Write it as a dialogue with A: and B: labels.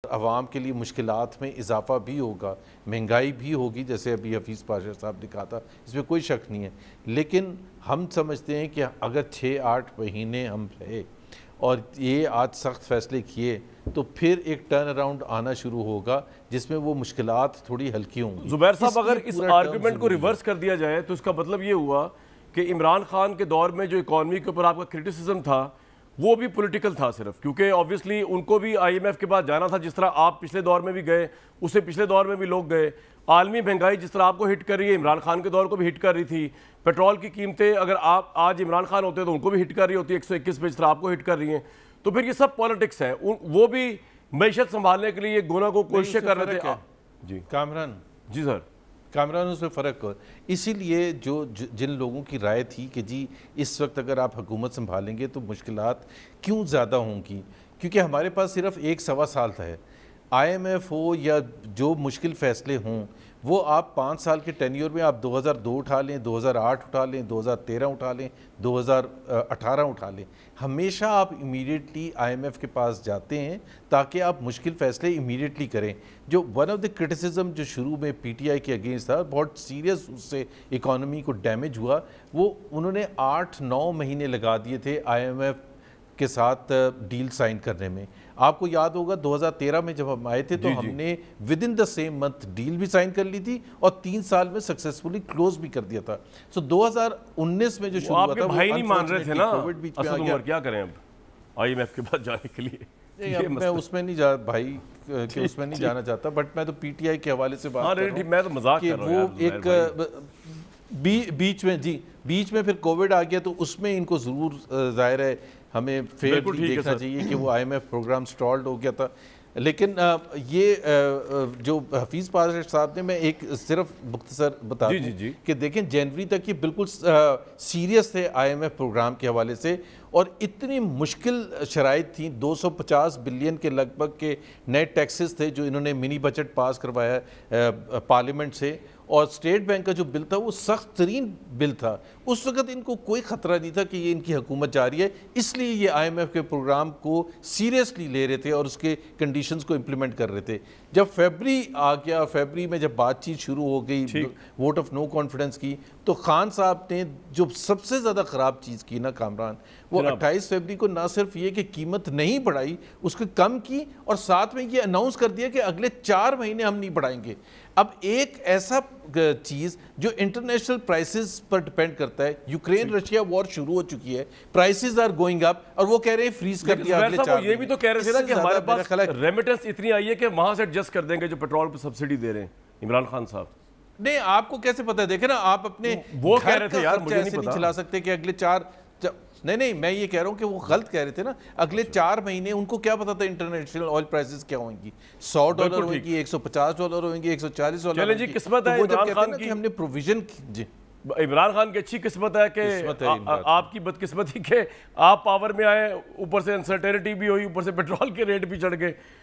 A: عوام کے لیے مشکلات میں اضافہ بھی ہوگا، مہنگائی بھی ہوگی، جیسے ابھی حفیظ پاشا صاحب نے کہا تھا، اس میں کوئی شک نہیں ہے۔ لیکن ہم سمجھتے ہیں کہ اگر 6-8 مہینے ہم رہے اور یہ آج سخت فیصلے کیے تو پھر ایک ٹرن اراؤنڈ آنا شروع ہوگا جس میں وہ مشکلات تھوڑی ہلکی ہوں گی۔
B: زبیر صاحب، اگر اس آرگومنٹ کو ریورس کر دیا جائے تو اس کا مطلب یہ ہوا کہ عمران خان کے دور میں جو اکانومی کے اوپر آپ کا کرٹیسزم تھا وہ بھی پولیٹیکل تھا صرف، کیونکہ آبویسلی ان کو بھی آئی ایم ایف کے بعد جانا تھا، جس طرح آپ پچھلے دور میں بھی گئے، اس سے پچھلے دور میں بھی لوگ گئے۔ عالمی مہنگائی جس طرح آپ کو ہٹ کر رہی ہے، عمران خان کے دور کو بھی ہٹ کر رہی تھی۔ پیٹرول کی قیمتیں اگر آپ آج عمران خان ہوتے تو ان کو بھی ہٹ کر رہی ہوتی 121 پہ، جس طرح آپ کو ہٹ کر رہی ہیں۔ تو پھر یہ سب پالیٹکس ہے، وہ بھی معیشت سنبھالنے کے لیے گونا کو کوششیں کر رہے تھے۔
A: جی کامران،
B: جی سر،
A: کامران اس میں فرق ہو، اسی لیے جن لوگوں کی رائے تھی کہ جی اس وقت اگر آپ حکومت سنبھالیں گے تو مشکلات کیوں زیادہ ہوں گی، کیونکہ ہمارے پاس صرف 1-1.25 سال ہے۔ آئی ایم ایف ہو یا جو مشکل فیصلے ہوں وہ آپ 5 سال کے ٹینیور میں آپ 2002 اٹھا لیں، 2008 اٹھا لیں، 2013 اٹھا لیں، 2018 اٹھا لیں، ہمیشہ آپ امیڈیٹلی آئی ایم ایف کے پاس جاتے ہیں تاکہ آپ مشکل فیصلے امیڈیٹلی کریں۔ جو ون آف دی کرٹیسزم جو شروع میں پی ٹی آئی کے اگینسٹ تھا، بہت سیریس اس سے اکانومی کو ڈیمیج ہوا، وہ انہوں نے 8-9 مہینے لگا دیے تھے آئی ایم ایف کے ساتھ ڈیل سائن کرنے میں۔ آپ کو یاد ہوگا 2013 میں جب ہم آئے تھے تو ہم نے with in the same month deal بھی سائن کر لی تھی اور 3 سال میں سکسیسفلی کلوز بھی کر دیا تھا۔ سو 2019 میں جو شروع ہوا تھا،
B: آپ کے بھائی نہیں مان رہے تھے نا اسد عمر، کیا کریں اب آئی ایم ایف کے بعد جانے کے لیے؟
A: میں اس میں نہیں بھائی کہ اس میں نہیں جانا چاہتا، بٹ میں تو پی ٹی آئی کے حوالے سے بات کر رہا ہوں،
B: میں تو مذاق کر رہا ہوں،
A: وہ ایک بیچ میں پھر کووڈ آ گیا تو اس میں ان کو ضرور ظاہر ہے ہمیں فیئرلی دیکھنا چاہیے کہ وہ آئی ایم ایف پروگرام سٹالڈ ہو گیا تھا۔ لیکن یہ جو حفیظ پاشا صاحب نے، میں ایک صرف مختصر بتا دوں کہ دیکھیں جنوری تک یہ بالکل سیریس تھے آئی ایم ایف پروگرام کے حوالے سے، اور اتنی مشکل شرائط تھیں، 250 بلین کے لگ بھگ کے نئے ٹیکسز تھے جو انہوں نے منی بجٹ پاس کروایا پارلیمنٹ سے، اور اسٹیٹ بینک کا جو بل تھا وہ سخت ترین بل تھا۔ اس وقت ان کو کوئی خطرہ نہیں تھا کہ یہ ان کی حکومت جاری ہے، اس لیے یہ آئی ایم ایف کے پروگرام کو سیریسلی لے رہے تھے اور اس کے کنڈیشنز کو امپلیمنٹ کر رہے تھے۔ جب فیبری آ گیا، فیبری میں جب بات چیت شروع ہو گئی ووٹ آف نو کانفیڈنس کی، تو خان صاحب نے جو سب سے زیادہ خراب چیز کی نا کامران، وہ 28 فیبری کو نہ صرف یہ کہ قیمت نہیں بڑھائی، اس کو کم کی، اور ساتھ میں یہ اناؤنس کر دیا کہ اگلے 4 مہینے ہم نہیں بڑھائیں گے۔ اب ایک ایسا چیز جو انٹرنیشنل پرائسز پر ڈیپینڈ کرتا ہے، یوکرین رشیا وار شروع ہو چکی ہے، پرائسز آر گوئنگ اپ، اور وہ کہہ رہے ہیں فریز کر دیا اگلے 4 مہینے۔
B: یہ بھی تو کہہ رہے تھے نا کہ ہمارے پاس ریمیٹنس اتنی آئی ہے کہ وہاں سے ایڈجسٹ کر دیں گے جو پیٹرول پہ سبسڈی دے رہے ہیں عمران خان صاحب۔
A: نہیں، آپ کو کیسے پتہ ہے؟ دیکھیں نا، آپ اپنے
B: وہ کہہ رہے تھے یار، مجھے نہیں
A: پتا چلا سکتے کہ اگلے 4 نہیں میں یہ کہہ رہا ہوں کہ وہ غلط کہہ رہے تھے نا، اگلے 4 مہینے ان کو کیا پتا تھا انٹرنیشنل آئل پرائسز کیا ہوئیں گی، $100 ہوئیں گی، $150 ہوئیں گی، $140
B: چلیں جی، قسمت ہے عمران خان کی،
A: ہم نے پروویژن کی۔
B: عمران خان کی اچھی قسمت ہے کہ آپ کی بدقسمتی کہ آپ پاور میں آئے، اوپر سے انسرٹینٹی بھی ہوئی، اوپر سے پیٹرول کے ریٹ بھی چڑھ گئے۔